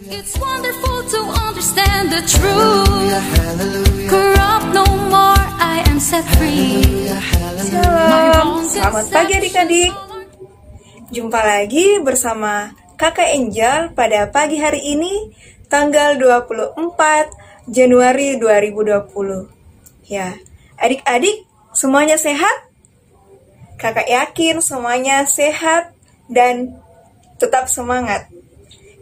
It's wonderful to understand the truth. Corrupt no more, I am set free. Shalom, selamat pagi adik-adik. Jumpa lagi bersama Kakak Angel pada pagi hari ini, tanggal 24 Januari 2020. Ya, adik-adik semuanya sehat? Kakak yakin semuanya sehat dan tetap semangat.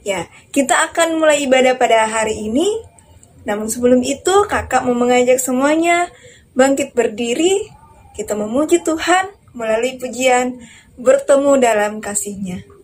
Ya, kita akan mulai ibadah pada hari ini. Namun sebelum itu, kakak mau mengajak semuanya bangkit berdiri. Kita memuji Tuhan melalui pujian Bertemu Dalam Kasih-Nya.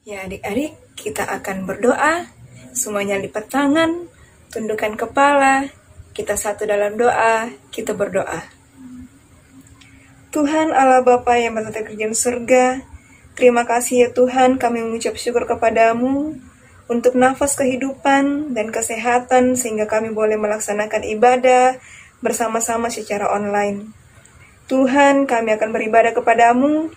Ya adik-adik, kita akan berdoa. Semuanya lipat tangan, tundukkan kepala. Kita satu dalam doa, kita berdoa. Tuhan Allah Bapa yang bertata kerjaan surga, terima kasih ya Tuhan, kami mengucap syukur kepadamu untuk nafas kehidupan dan kesehatan sehingga kami boleh melaksanakan ibadah bersama-sama secara online. Tuhan, kami akan beribadah kepadamu.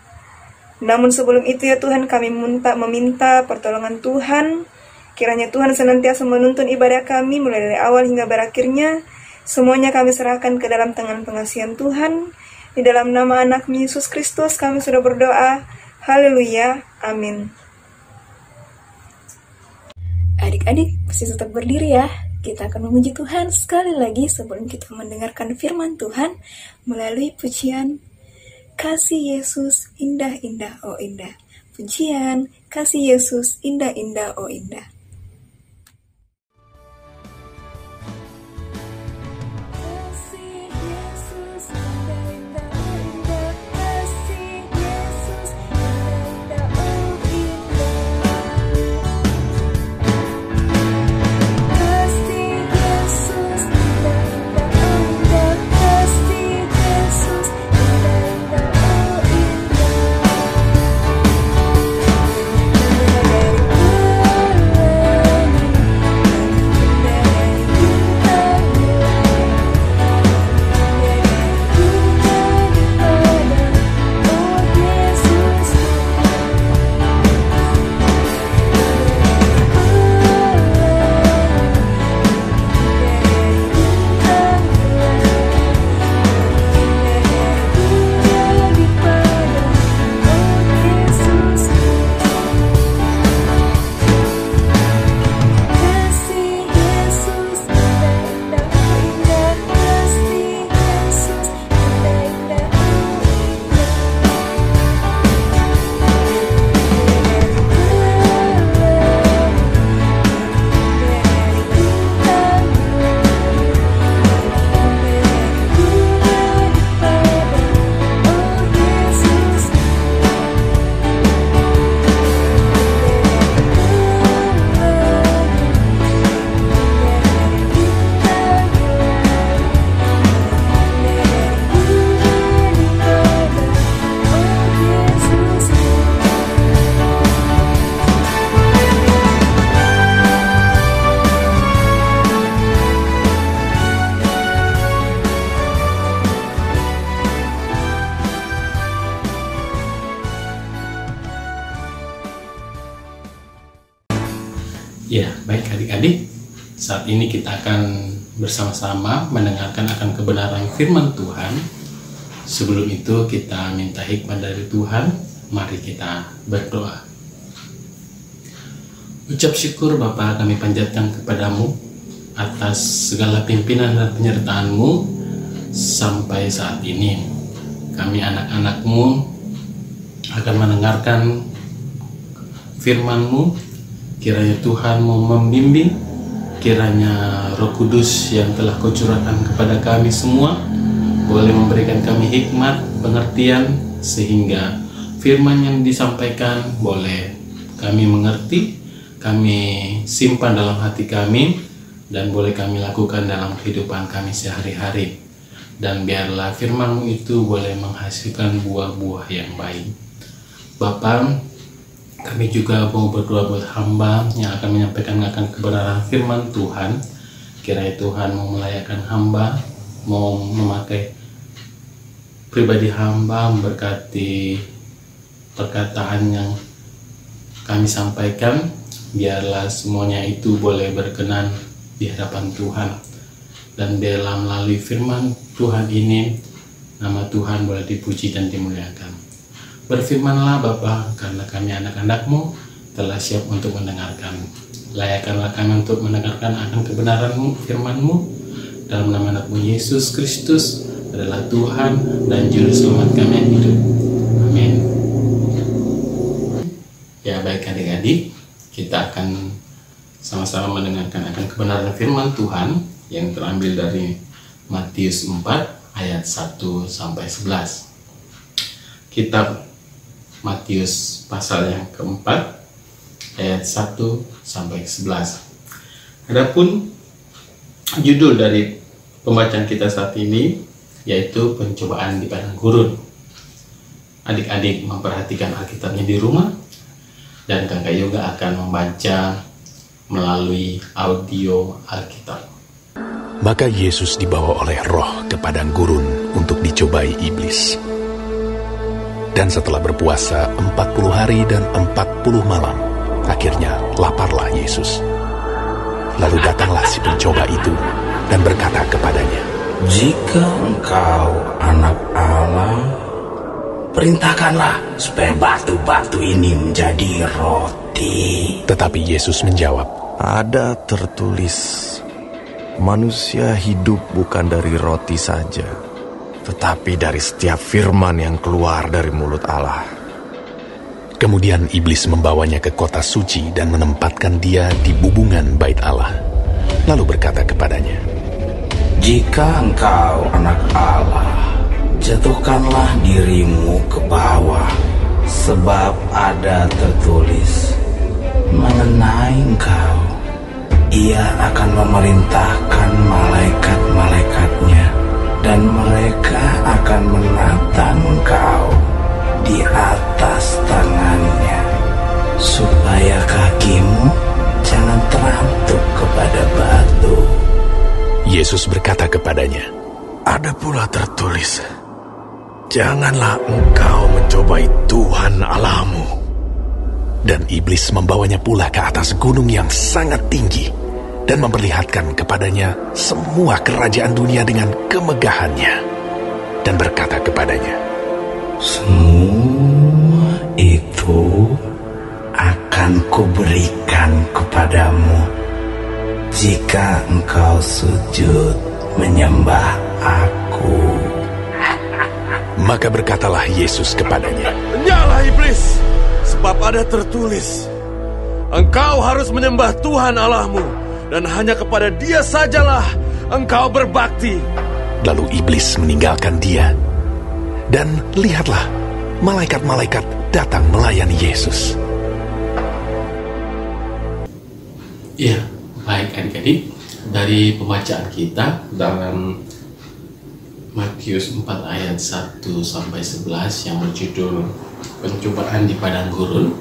Namun sebelum itu ya Tuhan, kami meminta pertolongan Tuhan. Kiranya Tuhan senantiasa menuntun ibadah kami mulai dari awal hingga berakhirnya. Semuanya kami serahkan ke dalam tangan pengasihan Tuhan. Di dalam nama anak Yesus Kristus kami sudah berdoa. Haleluya. Amin. Adik-adik, pasti tetap berdiri ya. Kita akan memuji Tuhan sekali lagi sebelum kita mendengarkan firman Tuhan melalui pujian Kasih Yesus indah-indah, oh indah. Pujian, kasih Yesus indah-indah, oh indah. Ya, baik adik-adik, saat ini kita akan bersama-sama mendengarkan akan kebenaran firman Tuhan. Sebelum itu kita minta hikmat dari Tuhan, mari kita berdoa. Ucap syukur Bapa kami panjatkan kepadamu atas segala pimpinan dan penyertaan-Mu sampai saat ini. Kami anak-anak-Mu akan mendengarkan firman-Mu. Kiranya Tuhan mau membimbing, kiranya Roh Kudus yang telah Kau curahkan kepada kami semua boleh memberikan kami hikmat, pengertian, sehingga firman yang disampaikan boleh kami mengerti, kami simpan dalam hati kami, dan boleh kami lakukan dalam kehidupan kami sehari-hari. Dan biarlah firman-Mu itu boleh menghasilkan buah-buah yang baik. Bapa, kami juga mau berdoa buat hamba yang akan menyampaikan akan kebenaran firman Tuhan. Kiranya Tuhan mau melayakkan hamba, mau memakai pribadi hamba, memberkati perkataan yang kami sampaikan. Biarlah semuanya itu boleh berkenan di hadapan Tuhan. Dan biarlah melalui firman Tuhan ini, nama Tuhan boleh dipuji dan dimuliakan. Berfirmanlah Bapa, karena kami anak-anak-Mu telah siap untuk mendengarkan. Layakkanlah kami untuk mendengarkan akan kebenaran-Mu, firman-Mu. Dalam nama anak-Mu Yesus Kristus adalah Tuhan dan Juru Selamat kami yang hidup. Amin. Ya, baik adik-adik, kita akan sama-sama mendengarkan akan kebenaran firman Tuhan yang terambil dari Matius 4 ayat 1 sampai 11. Kitab Matius pasal yang keempat ayat 1 sampai 11. Adapun judul dari pembacaan kita saat ini yaitu pencobaan di padang gurun. Adik-adik memperhatikan Alkitabnya di rumah, dan Kakak Yoga akan membaca melalui audio Alkitab. Maka Yesus dibawa oleh Roh ke padang gurun untuk dicobai iblis. Dan setelah berpuasa 40 hari dan 40 malam, akhirnya laparlah Yesus. Lalu datanglah si pencoba itu dan berkata kepadanya, "Jika engkau anak Allah, perintahkanlah supaya batu-batu ini menjadi roti." Tetapi Yesus menjawab, "Ada tertulis, manusia hidup bukan dari roti saja, tetapi dari setiap firman yang keluar dari mulut Allah." Kemudian iblis membawanya ke kota suci dan menempatkan dia di bubungan bait Allah. Lalu berkata kepadanya, "Jika engkau anak Allah, jatuhkanlah dirimu ke bawah, sebab ada tertulis mengenai engkau, Ia akan memerintahkan malaikat-malaikatnya, dan mereka akan menatang engkau di atas tangannya, supaya kakimu jangan terantuk kepada batu." Yesus berkata kepadanya, Ada pula tertulis, janganlah engkau mencobai Tuhan Allahmu. Dan iblis membawanya pula ke atas gunung yang sangat tinggi dan memperlihatkan kepadanya semua kerajaan dunia dengan kemegahannya, dan berkata kepadanya, "Semua itu akan kuberikan kepadamu jika engkau sujud menyembah Aku." Maka berkatalah Yesus kepadanya, Menyalah iblis, sebab ada tertulis, engkau harus menyembah Tuhan Allahmu, dan hanya kepada Dia sajalah engkau berbakti. Lalu iblis meninggalkan dia, dan lihatlah, malaikat-malaikat datang melayani Yesus. Ya, baik adik-adik, dari pembacaan kita dalam Matius 4 ayat 1 sampai 11 yang berjudul pencobaan di padang gurun,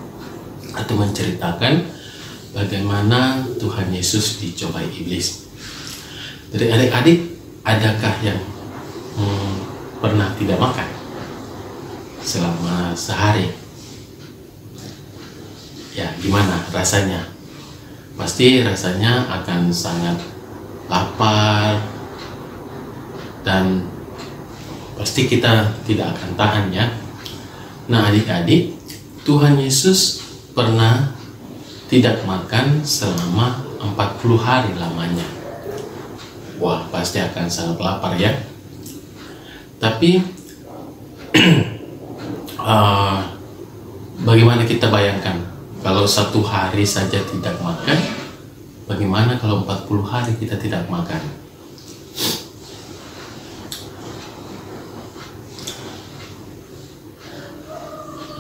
atau menceritakan bagaimana Tuhan Yesus dicobai iblis. Dari adik-adik, adakah yang pernah tidak makan selama sehari? Ya, gimana rasanya? Pasti rasanya akan sangat lapar, dan pasti kita tidak akan tahan ya. Nah adik-adik, Tuhan Yesus pernah tidak makan selama 40 hari lamanya. Wah, pasti akan sangat lapar ya. Tapi bagaimana kita bayangkan kalau 1 hari saja tidak makan, bagaimana kalau 40 hari kita tidak makan?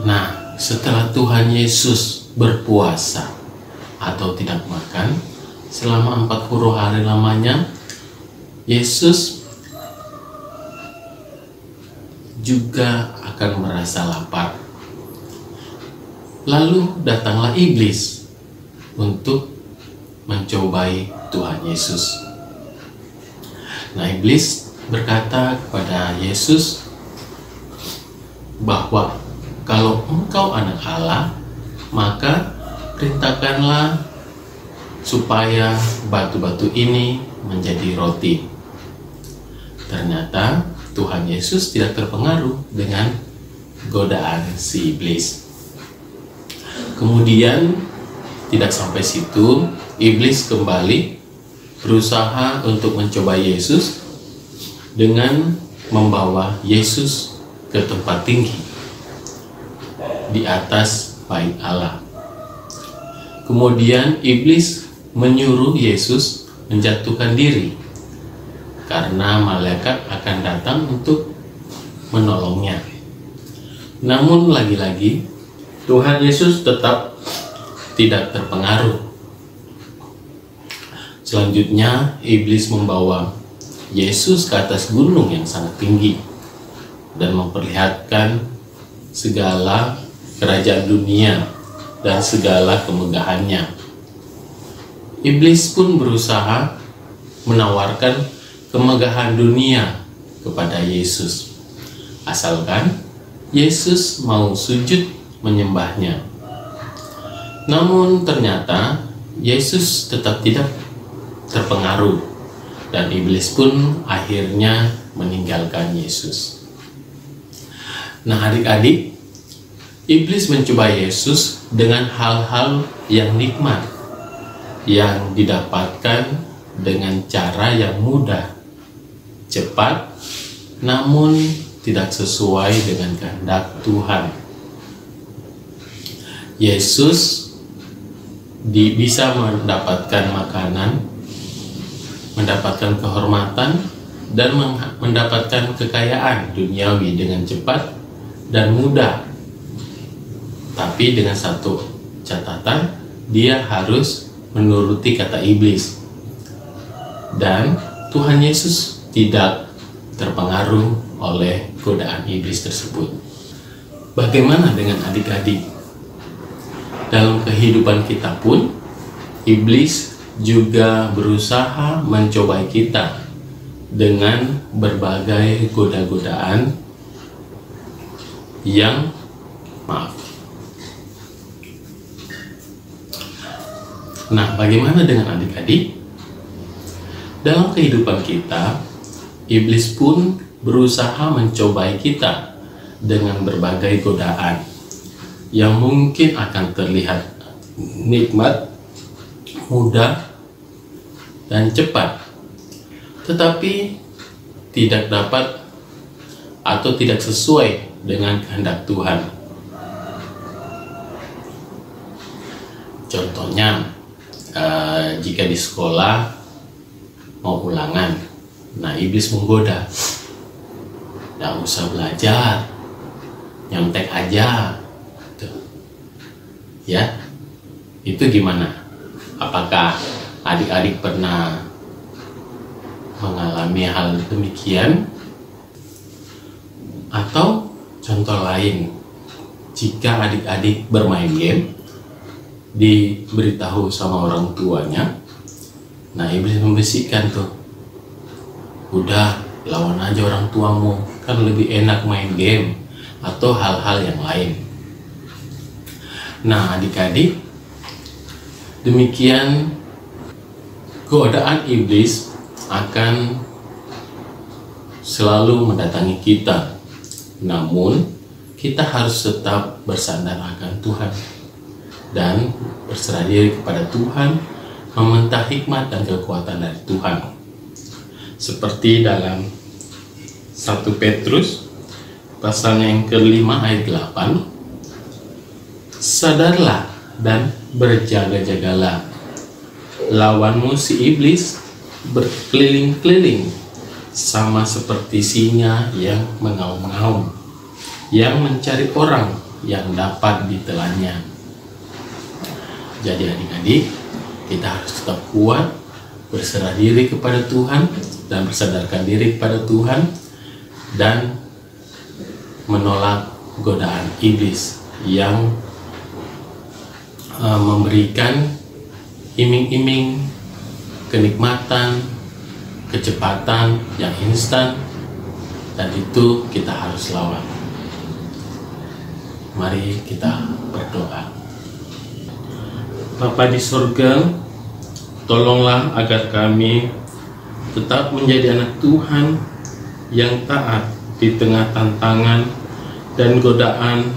Nah, setelah Tuhan Yesus berpuasa atau tidak makan selama 40 hari lamanya, Yesus juga akan merasa lapar. Lalu datanglah iblis untuk mencobai Tuhan Yesus. Nah, iblis berkata kepada Yesus bahwa kalau engkau anak Allah, maka perintahkanlah supaya batu-batu ini menjadi roti. Ternyata Tuhan Yesus tidak terpengaruh dengan godaan si iblis. Kemudian tidak sampai situ, iblis kembali berusaha untuk mencoba Yesus dengan membawa Yesus ke tempat tinggi di atas bait Allah. Kemudian iblis menyuruh Yesus menjatuhkan diri karena malaikat akan datang untuk menolongnya. Namun lagi-lagi Tuhan Yesus tetap tidak terpengaruh. Selanjutnya iblis membawa Yesus ke atas gunung yang sangat tinggi dan memperlihatkan segala kerajaan dunia dan segala kemegahannya. Iblis pun berusaha menawarkan kemegahan dunia kepada Yesus, asalkan Yesus mau sujud menyembahnya. Namun ternyata Yesus tetap tidak terpengaruh dan iblis pun akhirnya meninggalkan Yesus. Nah, adik-adik, iblis mencoba Yesus dengan hal-hal yang nikmat, yang didapatkan dengan cara yang mudah, cepat, namun tidak sesuai dengan kehendak Tuhan. Yesus bisa mendapatkan makanan, mendapatkan kehormatan, dan mendapatkan kekayaan duniawi dengan cepat dan mudah. Tapi dengan satu catatan, dia harus menuruti kata iblis. Dan Tuhan Yesus tidak terpengaruh oleh godaan iblis tersebut. Bagaimana dengan adik-adik? Dalam kehidupan kita pun, iblis juga berusaha mencobai kita dengan berbagai goda-godaan yang Nah, bagaimana dengan adik-adik? Dalam kehidupan kita, iblis pun berusaha mencobai kita dengan berbagai godaan yang mungkin akan terlihat nikmat, mudah, dan cepat, tetapi tidak dapat atau tidak sesuai dengan kehendak Tuhan. Contohnya, jika di sekolah mau ulangan, nah iblis menggoda, nggak usah belajar, nyontek aja, tuh. Ya, itu gimana? Apakah adik-adik pernah mengalami hal demikian? Atau contoh lain, jika adik-adik bermain game, diberitahu sama orang tuanya, nah iblis membisikkan tuh, udah lawan aja orang tuamu, kan lebih enak main game, atau hal-hal yang lain. Nah adik-adik, demikian godaan iblis akan selalu mendatangi kita. Namun kita harus tetap bersandar akan Tuhan. dan berserah diri kepada Tuhan, meminta hikmat dan kekuatan dari Tuhan. Seperti dalam 1 Petrus pasalnya yang ke-5 ayat 8, sadarlah dan berjaga-jagalah, lawanmu si iblis berkeliling-keliling sama seperti singa yang mengaum-ngaum, yang mencari orang yang dapat ditelannya. Jadi adik-adik, kita harus tetap kuat, berserah diri kepada Tuhan dan bersadarkan diri kepada Tuhan, dan menolak godaan iblis yang memberikan iming-iming kenikmatan, kecepatan yang instan, dan itu kita harus lawan. Mari kita berdoa. Bapa di surga, tolonglah agar kami tetap menjadi anak Tuhan yang taat di tengah tantangan dan godaan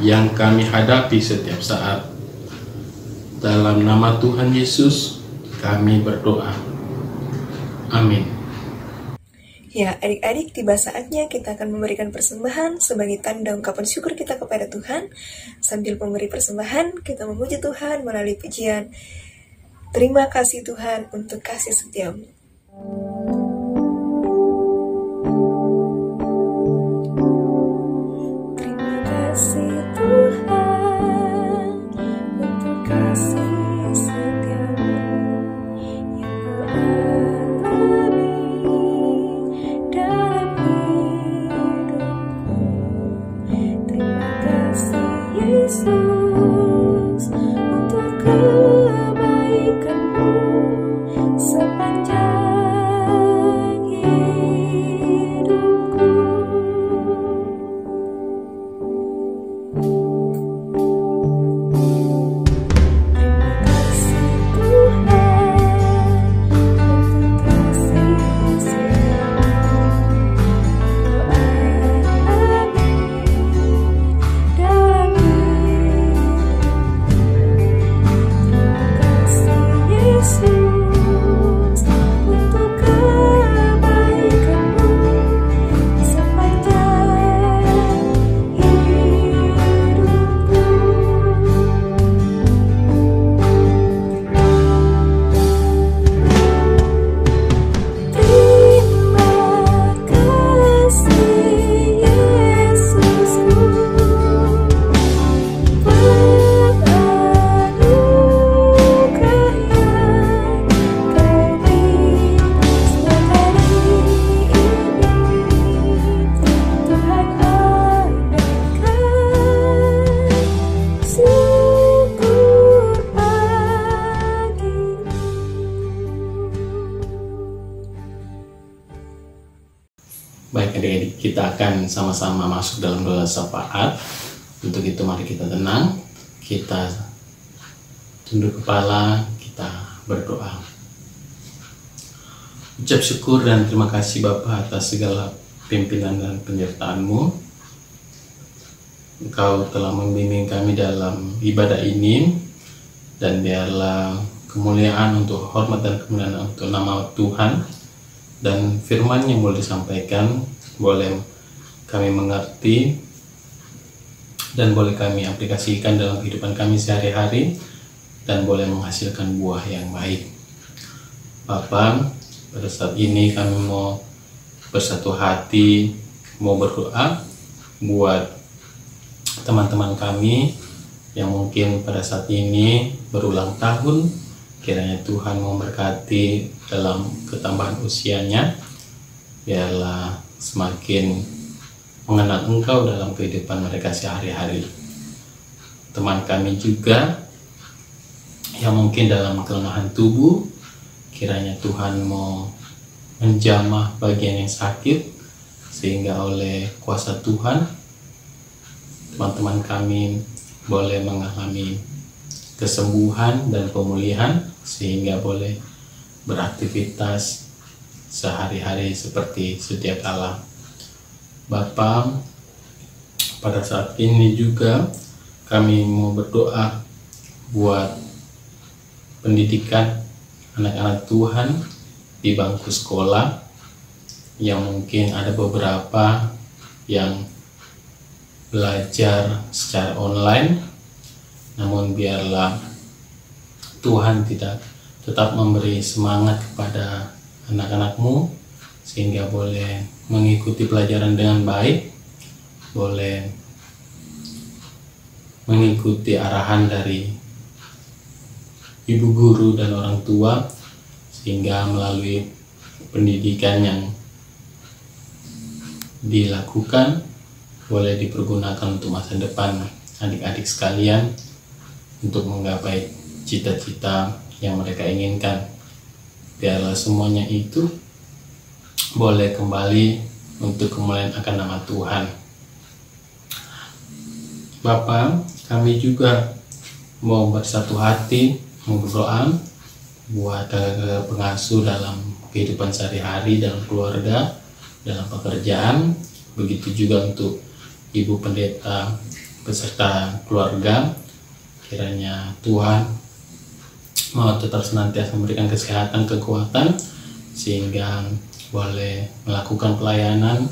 yang kami hadapi setiap saat. Dalam nama Tuhan Yesus kami berdoa. Amin. Ya, adik-adik, tiba saatnya kita akan memberikan persembahan sebagai tanda ungkapan syukur kita kepada Tuhan. Sambil memberi persembahan, kita memuji Tuhan melalui pujian. Terima kasih Tuhan untuk kasih setiamu. Terima kasih Tuhan untuk kasih setiamu yang beralami dalam hidupku. Terima kasih Yesus untuk kebaikanmu sepanjang hidupku. Terima kasih Tuhan untuk kasih setiamu beralami dalam hidupku. Terima kasih Yesus untuk kebaikanmu sepanjang hidupku. Terima kasih Yesusku, penganugerah yang Kau beri setiap hari ini. Tuhan adakan syukur bagimu. Baik adik-adik, kita akan sama-sama masuk dalam doa syafaat. Untuk itu mari kita tenang, kita tunduk kepala, kita berdoa. Ucap syukur dan terima kasih Bapa atas segala pimpinan dan penyertaan-Mu. Engkau telah membimbing kami dalam ibadah ini, dan biarlah kemuliaan untuk hormat dan kemuliaan untuk nama Tuhan, dan firman yang boleh disampaikan boleh kami mengerti dan boleh kami aplikasikan dalam kehidupan kami sehari-hari, dan boleh menghasilkan buah yang baik. Bapa, pada saat ini kami mau bersatu hati, mau berdoa buat teman-teman kami yang mungkin pada saat ini berulang tahun. Kiranya Tuhan memberkati dalam ketambahan usianya, biarlah semakin mengenal Engkau dalam kehidupan mereka sehari-hari. Teman kami juga yang mungkin dalam kelemahan tubuh, kiranya Tuhan mau menjamah bagian yang sakit, sehingga oleh kuasa Tuhan teman-teman kami boleh mengalami kesembuhan dan pemulihan, sehingga boleh beraktivitas sehari-hari seperti sedia kala. Bapa, pada saat ini juga kami mau berdoa buat pendidikan anak-anak Tuhan di bangku sekolah, yang mungkin ada beberapa yang belajar secara online, namun biarlah Tuhan tetap memberi semangat kepada anak-anakmu sehingga boleh mengikuti pelajaran dengan baik, boleh mengikuti arahan dari ibu guru dan orang tua, sehingga melalui pendidikan yang dilakukan boleh dipergunakan untuk masa depan adik-adik sekalian untuk menggapai cita-cita yang mereka inginkan. Biarlah semuanya itu boleh kembali untuk kemuliaan akan nama Tuhan. Bapa, kami juga mau bersatu hati, mau berdoa buat pengasuh dalam kehidupan sehari-hari, dalam keluarga, dalam pekerjaan. Begitu juga untuk Ibu Pendeta beserta keluarga. Kiranya Tuhan mau tetap senantiasa memberikan kesehatan, kekuatan, sehingga boleh melakukan pelayanan,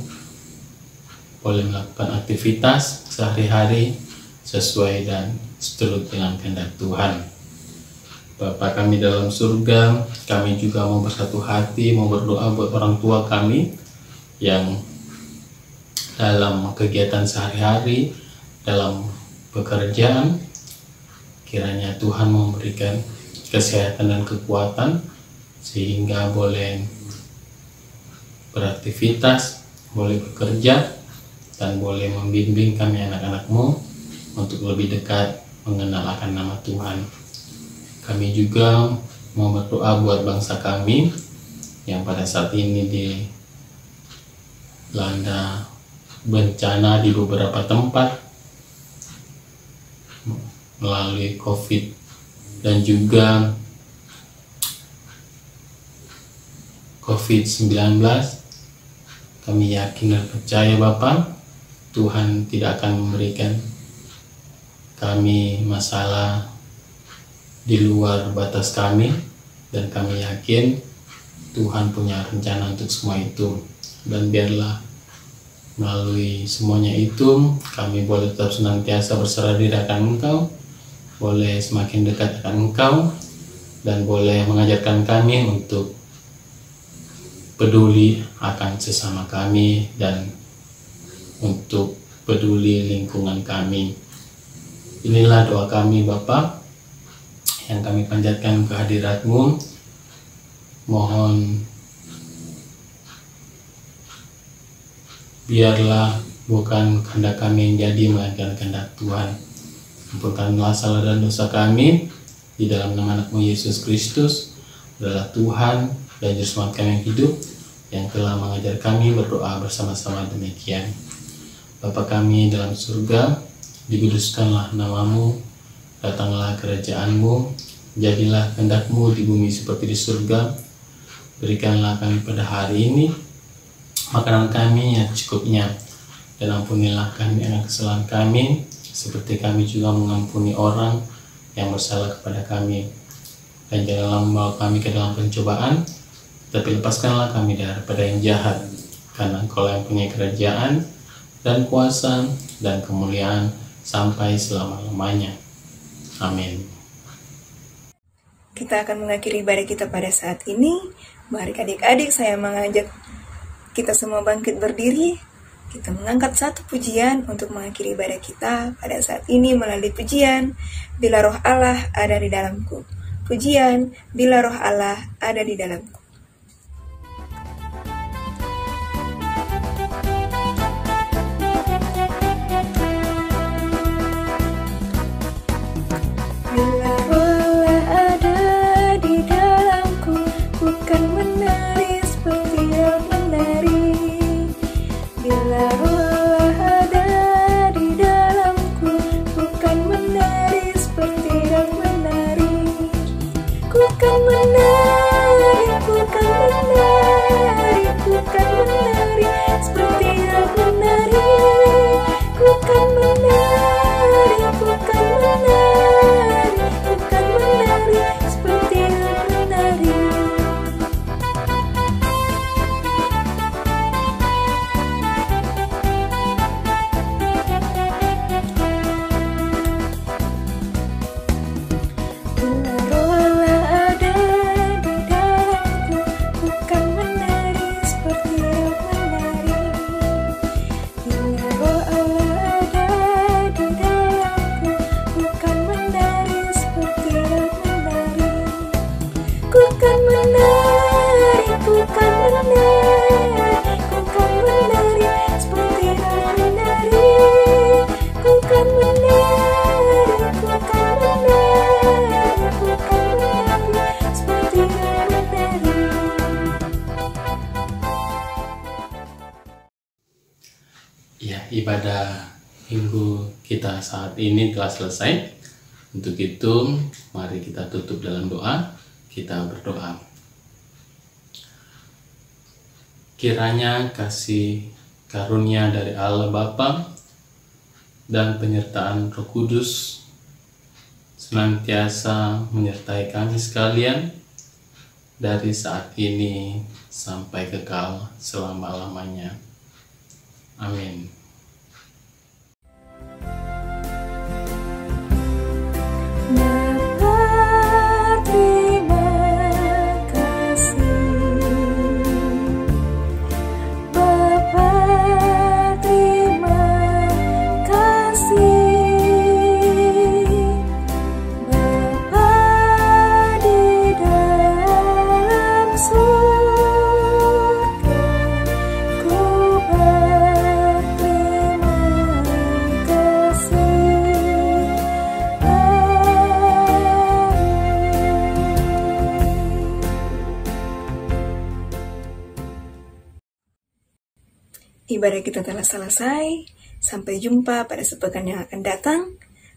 boleh melakukan aktivitas sehari-hari sesuai dan seturut dengan kehendak Tuhan. Bapa kami dalam surga, kami juga mau bersatu hati, mau berdoa buat orang tua kami yang dalam kegiatan sehari-hari, dalam pekerjaan. Kiranya Tuhan memberikan kesehatan dan kekuatan sehingga boleh beraktivitas, boleh bekerja, dan boleh membimbing kami anak-anak-Mu untuk lebih dekat mengenal akan nama Tuhan. Kami juga mau berdoa buat bangsa kami yang pada saat ini dilanda bencana di beberapa tempat melalui COVID dan juga COVID-19. Kami yakin dan percaya Bapa, Tuhan tidak akan memberikan kami masalah di luar batas kami, dan kami yakin Tuhan punya rencana untuk semua itu. Dan biarlah melalui semuanya itu kami boleh tetap senantiasa berserah diri akan Engkau, boleh semakin dekat akan Engkau, dan boleh mengajarkan kami untuk peduli akan sesama kami dan untuk peduli lingkungan kami. Inilah doa kami Bapa yang kami panjatkan ke hadirat-Mu. Mohon biarlah bukan kehendak kami yang jadi, melainkan kehendak Tuhan. Ampunkanlah salah dan dosa kami, di dalam nama anak-Mu Yesus Kristus adalah Tuhan dan Juru Selamat kami yang hidup, yang telah mengajar kami berdoa bersama-sama demikian. Bapa kami dalam surga, dikuduskanlah nama-Mu, datanglah kerajaan-Mu, jadilah kehendak-Mu di bumi seperti di surga. Berikanlah kami pada hari ini makanan kami yang cukupnya, dan ampunilah kami akan kesalahan kami, seperti kami juga mengampuni orang yang bersalah kepada kami. Dan janganlah membawa kami ke dalam pencobaan, tapi lepaskanlah kami daripada yang jahat, karena Engkau yang punya kerajaan dan kuasa dan kemuliaan sampai selama-lamanya. Amin. Kita akan mengakhiri ibadah kita pada saat ini. Mari adik-adik, saya mengajak kita semua bangkit berdiri. Kita mengangkat satu pujian untuk mengakhiri ibadah kita pada saat ini melalui pujian Bila Roh Allah Ada di Dalamku. Pujian Bila Roh Allah Ada di Dalamku. Bila Roh Allah ada di dalamku, bukan menari seperti yang menari. Bila Roh Allah ada di dalamku, bukan menari seperti yang menari. Ku kan menari, bukan menari, bukan menari seperti yang menari. Ku kan menari, bukan menari, ibadah minggu kita saat ini telah selesai. Untuk itu, mari kita tutup dalam doa. Kita berdoa. Kiranya kasih karunia dari Allah Bapa dan penyertaan Roh Kudus senantiasa menyertai kami sekalian dari saat ini sampai kekal selama-lamanya. Amin. Ibadah kita telah selesai. Sampai jumpa pada sepekan yang akan datang.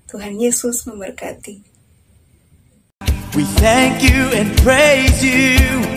Tuhan Yesus memberkati. We thank you and praise you.